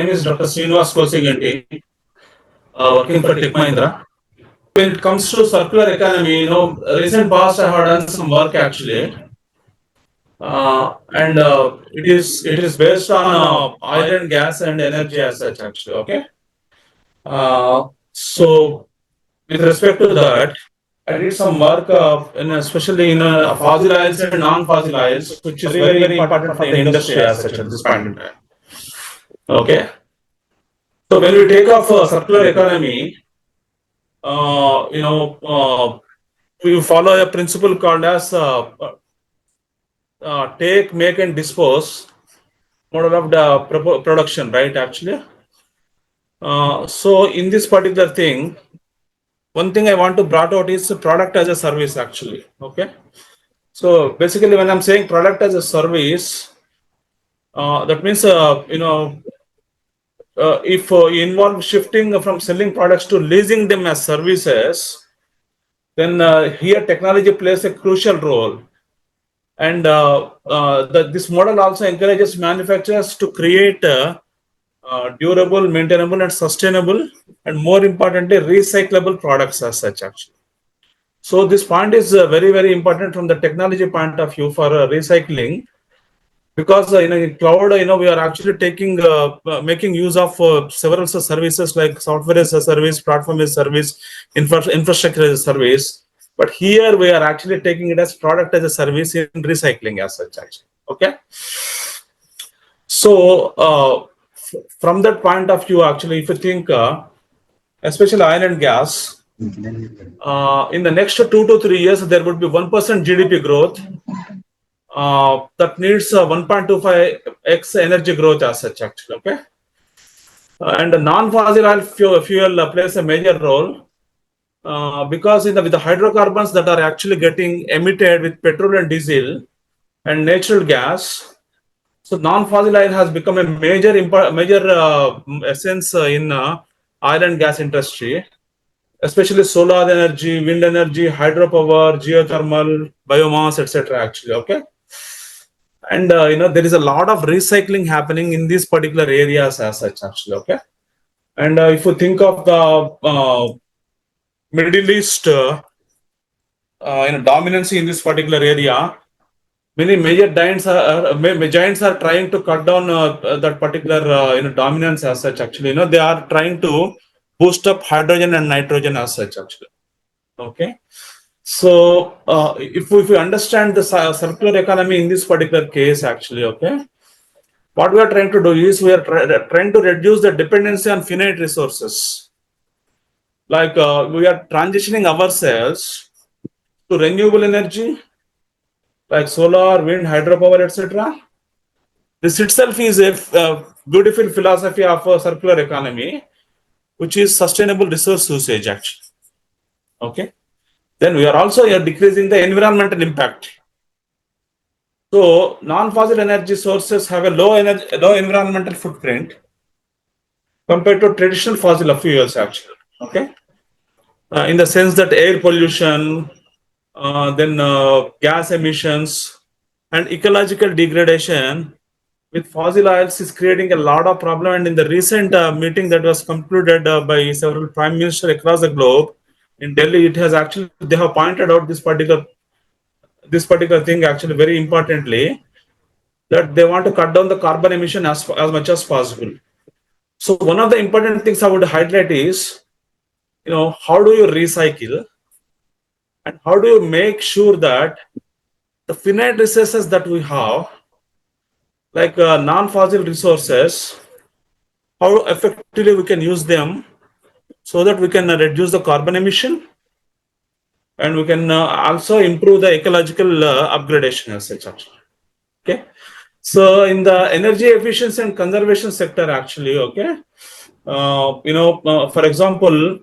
name is Dr. Srinivasa Kosiganti, working for Mahindra. When it comes to circular economy, recent past I have done some work actually, and it is based on oil and gas and energy as such actually. Okay, so with respect to that, I did some work especially in fossil oils and non-fossil oils, which is very very important for the industry as such at this point in time. Okay, so when we take off circular economy, we follow a principle called as take, make, and dispose model of the production, right? Actually, so in this particular thing, one thing I want to brought out is product as a service. Actually, okay. So basically, when I'm saying product as a service, that means if you involve shifting from selling products to leasing them as services, then here technology plays a crucial role. And this model also encourages manufacturers to create durable, maintainable, and sustainable, and more importantly, recyclable products as such. Actually, so this point is very, very important from the technology point of view for recycling, because in cloud, we are actually making use of several services like software as a service, platform as a service, infrastructure as a service. But here we are actually taking it as product as a service in recycling as such, actually. Okay. So from that point of view, actually, if you think, especially oil and gas, in the next 2 to 3 years, there would be 1% GDP growth. That needs 1.25x energy growth as such, actually. Okay. And the non-fossil oil fuel plays a major role. Because with the hydrocarbons that are actually getting emitted with petrol and diesel and natural gas, so non-fossil oil has become a major essence in oil and gas industry, especially solar energy, wind energy, hydropower, geothermal, biomass, etc. Actually, okay. And there is a lot of recycling happening in these particular areas as such, actually, okay. And if you think of the Middle East, dominance in this particular area, many major giants are trying to cut down that particular dominance as such. Actually, they are trying to boost up hydrogen and nitrogen as such. Actually, okay. So if we understand the circular economy in this particular case, actually, okay, what we are trying to do is we are trying to reduce the dependency on finite resources. Like we are transitioning ourselves to renewable energy, like solar, wind, hydropower, etc. This itself is a beautiful philosophy of a circular economy, which is sustainable resource usage, actually. Okay. Then we are also decreasing the environmental impact. So non-fossil energy sources have a low environmental footprint compared to traditional fossil fuels, actually. Okay. In the sense that air pollution, then gas emissions, and ecological degradation with fossil oils is creating a lot of problem. And in the recent meeting that was concluded by several prime ministers across the globe in Delhi, they have pointed out this particular thing actually very importantly, that they want to cut down the carbon emission as much as possible. So one of the important things I would highlight is, how do you recycle and how do you make sure that the finite resources that we have, like non-fossil resources, how effectively we can use them so that we can reduce the carbon emission and we can also improve the ecological upgradation as such. Okay. So in the energy efficiency and conservation sector, actually, okay, for example,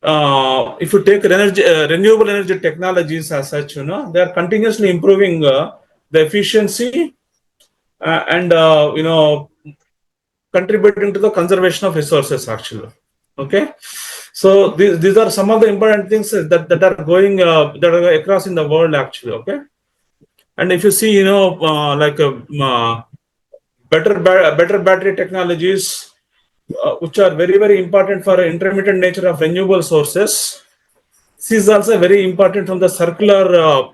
if you take renewable energy technologies as such, they are continuously improving the efficiency and contributing to the conservation of resources, actually. Okay. So these are some of the important things that are going that are across in the world, actually. Okay. And if you see, better battery technologies, which are very, very important for intermittent nature of renewable sources. This is also very important from the circular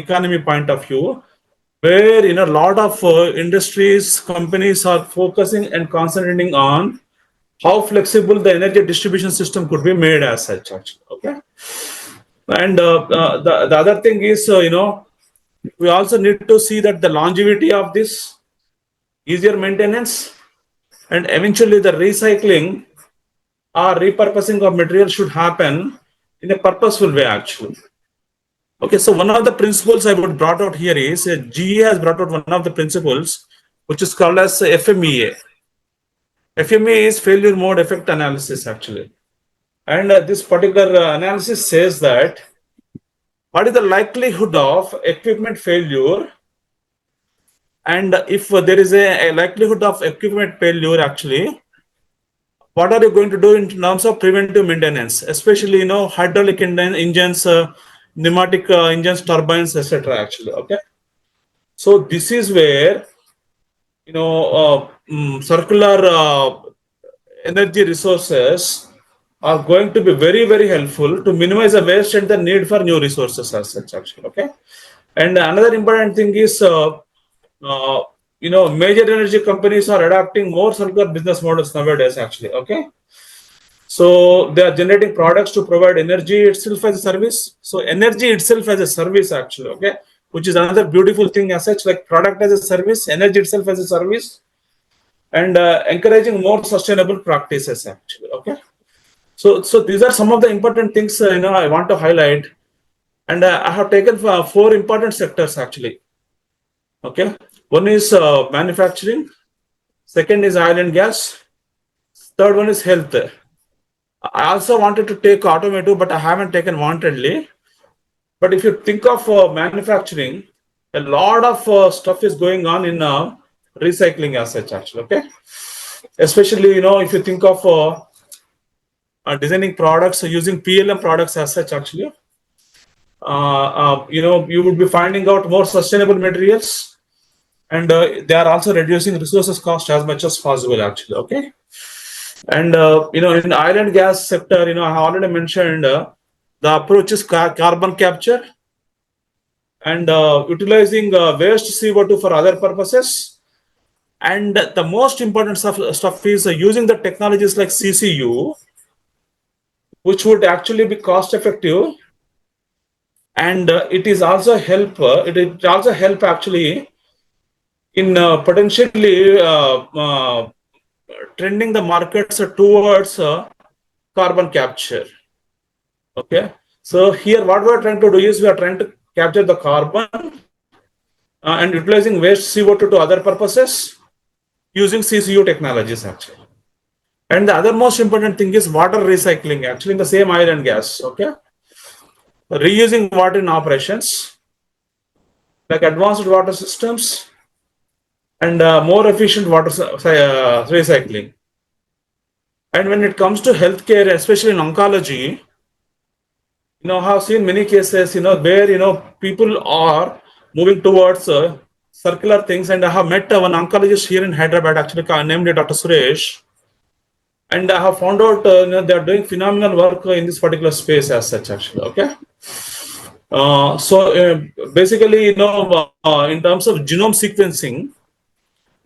economy point of view, where a lot of industries, companies are focusing and concentrating on how flexible the energy distribution system could be made as such. Actually, okay. And the other thing is, we also need to see that the longevity of this, easier maintenance, and eventually the recycling or repurposing of material should happen in a purposeful way, actually. Okay, so one of the principles I would brought out here is GE has brought out one of the principles, which is called as FMEA. FMEA is failure mode effect analysis, actually. And this particular analysis says that what is the likelihood of equipment failure, and if there is a likelihood of equipment failure, actually, what are you going to do in terms of preventive maintenance, especially hydraulic engines, pneumatic engines, turbines, etc. Actually, okay. So this is where circular energy resources are going to be very, very helpful to minimize the waste and the need for new resources as such, actually. Okay. And another important thing is, major energy companies are adopting more circular business models nowadays, actually. Okay. So they are generating products to provide energy itself as a service. So energy itself as a service, actually, okay, which is another beautiful thing as such, like product as a service, energy itself as a service, and encouraging more sustainable practices, actually, okay. So these are some of the important things I want to highlight, and I have taken four important sectors, actually. Okay, one is manufacturing, second is oil and gas, third one is health. I also wanted to take automotive, but I haven't taken wantedly. But if you think of manufacturing, a lot of stuff is going on in recycling as such, actually. Okay, especially if you think of designing products using PLM products as such, actually, you would be finding out more sustainable materials, and they are also reducing resources cost as much as possible, actually. Okay. And in oil and gas sector, I have already mentioned the approach is carbon capture and utilizing waste CO2 for other purposes. And the most important stuff is using the technologies like CCU, which would actually be cost effective, and it is also help. It also help actually in potentially trending the markets towards carbon capture. Okay, so here what we are trying to do is we are trying to capture the carbon and utilizing waste CO2 to other purposes using CCU technologies, actually. And the other most important thing is water recycling, actually, in the same oil and gas. Okay, reusing water in operations, like advanced water systems and more efficient water recycling. And when it comes to healthcare, especially in oncology, I have seen many cases, where, people are moving towards circular things. And I have met one oncologist here in Hyderabad, actually, named Dr. Suresh. And I have found out, they are doing phenomenal work in this particular space as such, actually. Okay. So basically, in terms of genome sequencing,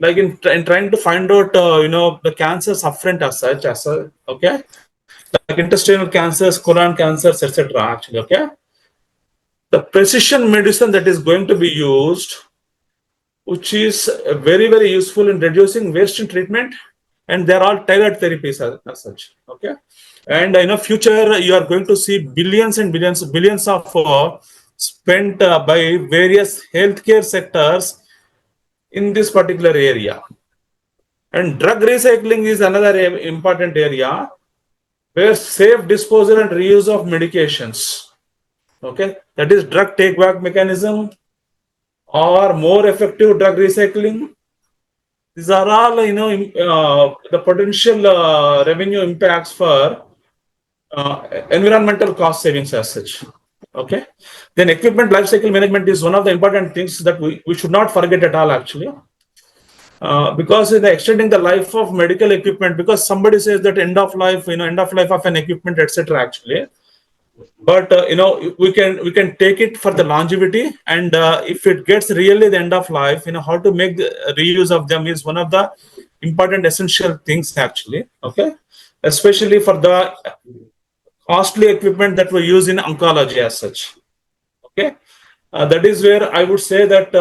like in trying to find out, the cancers upfront as such, okay, like intestinal cancers, colon cancers, etc. Actually, okay, the precision medicine that is going to be used, which is very, very useful in reducing waste in treatment, and they're all tailored therapies as such. Okay, and future you are going to see billions and billions of spent by various healthcare sectors in this particular area. And drug recycling is another important area where safe disposal and reuse of medications, okay, that is drug take back mechanism or more effective drug recycling. These are all, the potential revenue impacts for environmental cost savings as such. Okay, then equipment lifecycle management is one of the important things that we should not forget at all, actually. because in the extending the life of medical equipment, because somebody says that end of life, end of life of an equipment, etc. Actually, but we can take it for the longevity, and if it gets really the end of life, how to make the reuse of them is one of the important essential things actually. Okay, especially for the costly equipment that we use in oncology as such. Okay, that is where I would say that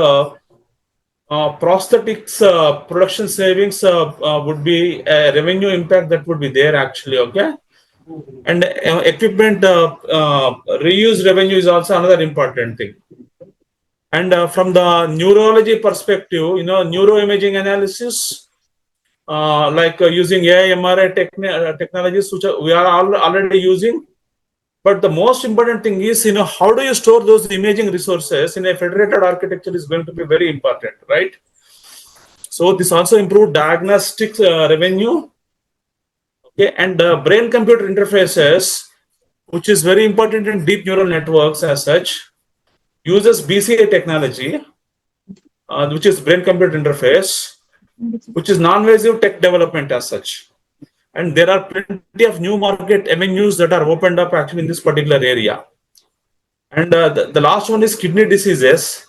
prosthetics production savings would be a revenue impact that would be there actually. Okay, and equipment reuse revenue is also another important thing. And from the neurology perspective, neuroimaging analysis, like using AI, MRI technologies, which we are already using. But the most important thing is, how do you store those imaging resources in a federated architecture is going to be very important, right? So this also improved diagnostics revenue. Okay, and brain-computer interfaces, which is very important in deep neural networks as such, uses BCA technology, which is brain-computer interface, which is non-invasive tech development as such. And there are plenty of new market avenues that are opened up actually in this particular area. And the last one is kidney diseases,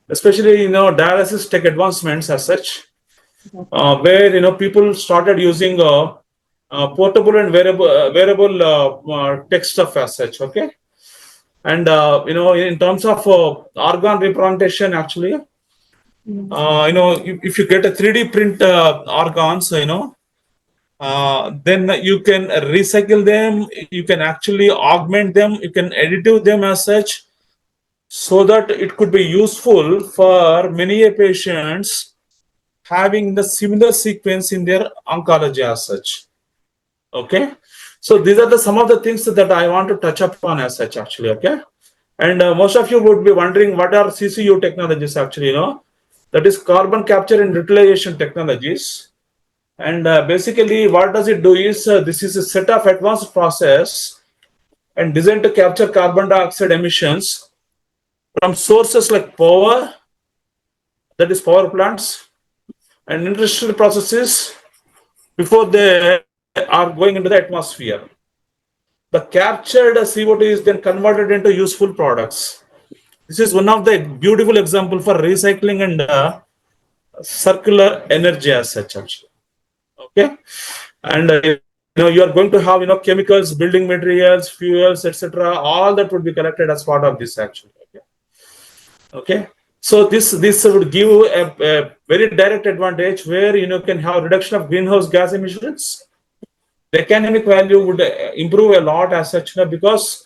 especially dialysis tech advancements as such, where people started using portable and wearable tech stuff as such. Okay, and in terms of organ representation, actually, if you get a 3D print organs, then you can recycle them, you can actually augment them, you can additive them as such, so that it could be useful for many patients having the similar sequence in their oncology as such. Okay, so these are some of the things that I want to touch upon as such actually. Okay, and most of you would be wondering what are CCU technologies actually. That is carbon capture and utilization technologies. And basically what does it do is, this is a set of advanced process and designed to capture carbon dioxide emissions from sources like power, that is power plants, and industrial processes before they are going into the atmosphere. The captured CO2 is then converted into useful products. This is one of the beautiful example for recycling and circular energy as such actually. Okay, and you are going to have chemicals, building materials, fuels, etc. All that would be collected as part of this actually. Okay, so this would give a very direct advantage where can have reduction of greenhouse gas emissions. The economic value would improve a lot as such, because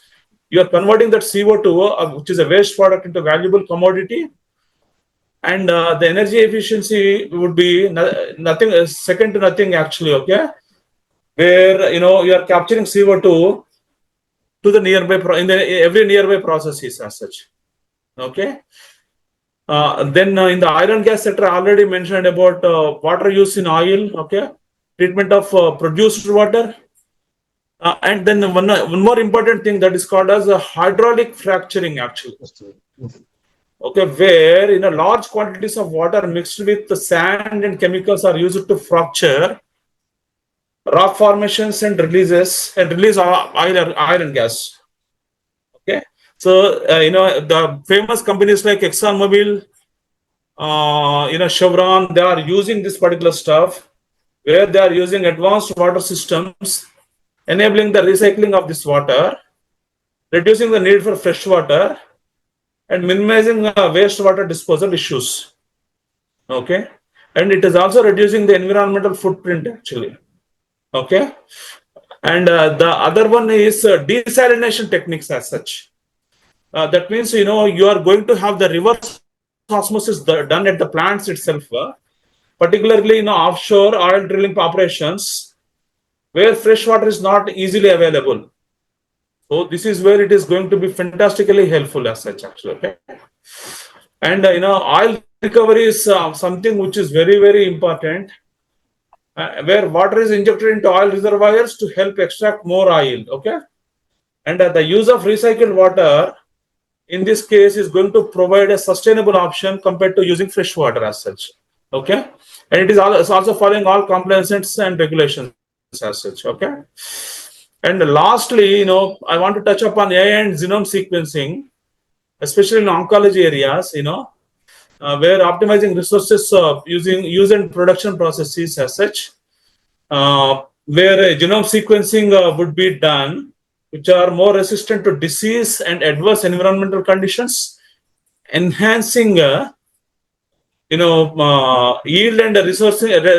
you are converting that CO2, which is a waste product, into valuable commodity, and the energy efficiency would be nothing, second to nothing actually. Okay, where you are capturing CO2 to the nearby every nearby processes as such. Okay, then in the oil and gas sector, I already mentioned about water use in oil. Okay, treatment of produced water. And then one more important thing that is called as hydraulic fracturing actually. Okay, where large quantities of water mixed with the sand and chemicals are used to fracture rock formations and release oil and gas. Okay, so the famous companies like ExxonMobil, Chevron, they are using this particular stuff, where they are using advanced water systems, enabling the recycling of this water, reducing the need for fresh water, and minimizing wastewater disposal issues. Okay, and it is also reducing the environmental footprint actually. Okay, and the other one is desalination techniques as such. That means you are going to have the reverse osmosis done at the plants itself, particularly offshore oil drilling operations, where fresh water is not easily available. So this is where it is going to be fantastically helpful as such actually. Okay, and oil recovery is something which is very, very important, where water is injected into oil reservoirs to help extract more oil. Okay, and the use of recycled water in this case is going to provide a sustainable option compared to using fresh water as such. Okay, and it is also following all compliances and regulations as such. Okay, and lastly, I want to touch upon AI and genome sequencing, especially in oncology areas. Where optimizing resources using use and production processes as such, where genome sequencing would be done, which are more resistant to disease and adverse environmental conditions, enhancing yield and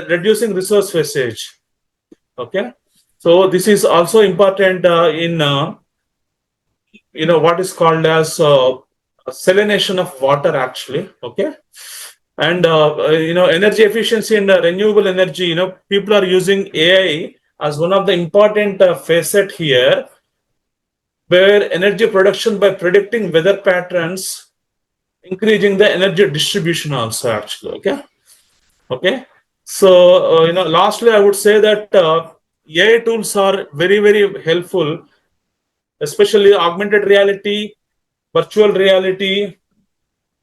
reducing resource wastage. Okay, so this is also important in what is called as salination of water actually. Okay, and energy efficiency and renewable energy. People are using AI as one of the important facet here, where energy production by predicting weather patterns, increasing the energy distribution also actually. Okay, so lastly, I would say that AI tools are very, very helpful, especially augmented reality, virtual reality,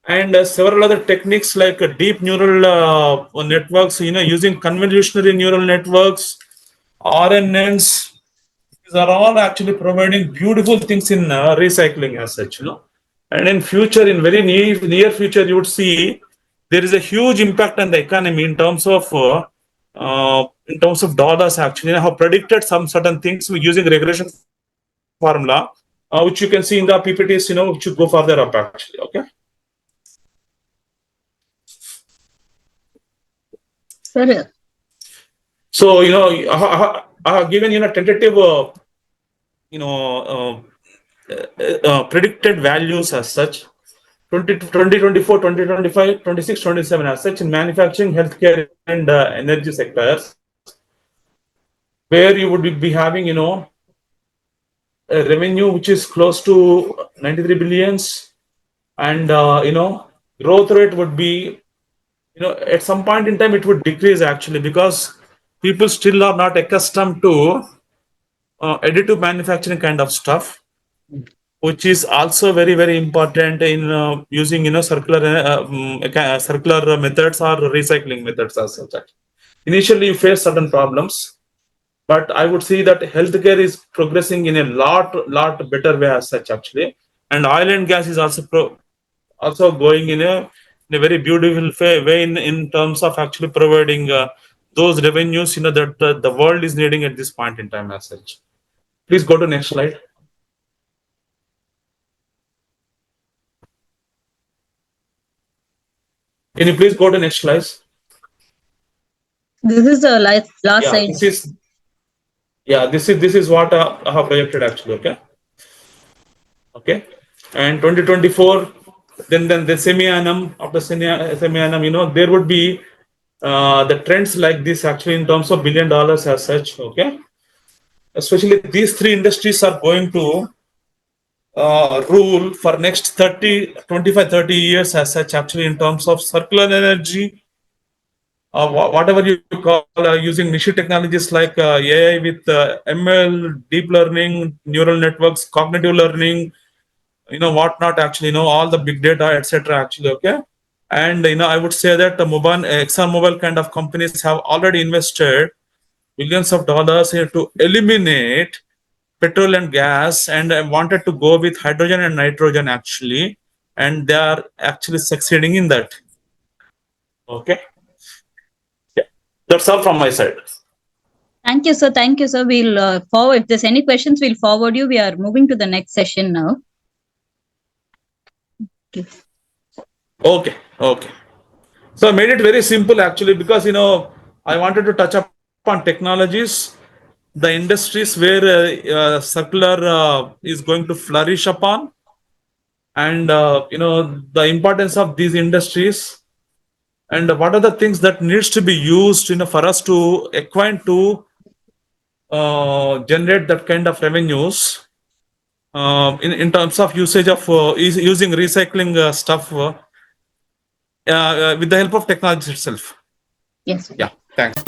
and several other techniques like deep neural networks, using convolutional neural networks, RNNs. These are all actually providing beautiful things in recycling as such. And in future, in very near future, you would see there is a huge impact on the economy in terms of dollars. Actually, I have predicted some certain things using regression formula, which you can see in the PPTs. Which should go further up actually. Okay. Sir, So I have given tentative predicted values as such. 2024, 2025, 26, 27 as such in manufacturing, healthcare, and energy sectors, where you would be having a revenue which is close to 93 billions, and growth rate would be at some point in time it would decrease actually, because people still are not accustomed to additive manufacturing kind of stuff, which is also very, very important in using circular methods or recycling methods as such. Initially, you face certain problems, but I would see that healthcare is progressing in a lot better way as such actually, and oil and gas is also going in a very beautiful way in terms of actually providing those revenues that the world is needing at this point in time as such. Please go to next slide. Can you please go to next slide? this is the last slide. This is what I have projected actually. Okay, and 2024, then the semi-annum, after semi-annum, there would be the trends like this actually in terms of $1 billion as such. Okay, especially these three industries are going to rule for next 25-30 years as such actually, in terms of circular energy, whatever you call, using niche technologies like AI with ML, deep learning, neural networks, cognitive learning, whatnot actually, all the big data, etc. actually. Okay, and I would say that the ExxonMobil kind of companies have already invested billions of dollars here to eliminate petrol and gas, and I wanted to go with hydrogen and nitrogen actually, and they are actually succeeding in that. Okay, yeah, that's all from my side. Thank you, sir. Thank you, sir. We'll forward. If there's any questions, we'll forward you. We are moving to the next session now. Okay. So I made it very simple actually, because I wanted to touch upon technologies, the industries where circular is going to flourish upon, and the importance of these industries, and what are the things that needs to be used for us to acquaint to generate that kind of revenues in terms of usage of using recycling stuff with the help of technology itself. Yes. Yeah, thanks.